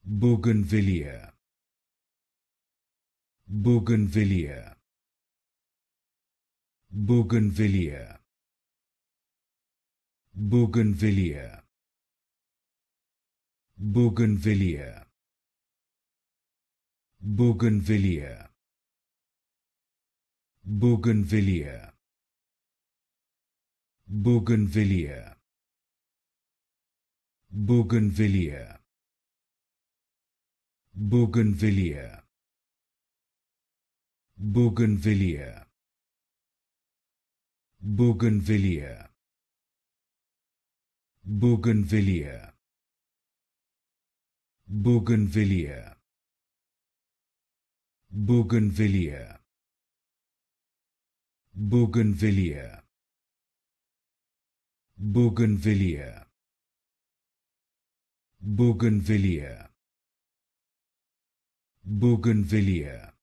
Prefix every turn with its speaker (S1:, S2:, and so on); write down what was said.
S1: Bougainvillea, Bougainvillea, Bougainvillea, Bougainvillea, Bougainvillea, Bougainvillea, Bougainvillea, Bougainvillea, Bougainvillea, Bougainvillea, Bougainvillea, Bougainvillea, Bougainvillea, Bougainvillea, Bougainvillea, Bougainvillea, Bougainvillea, Bougainvillea, Bougainvillea,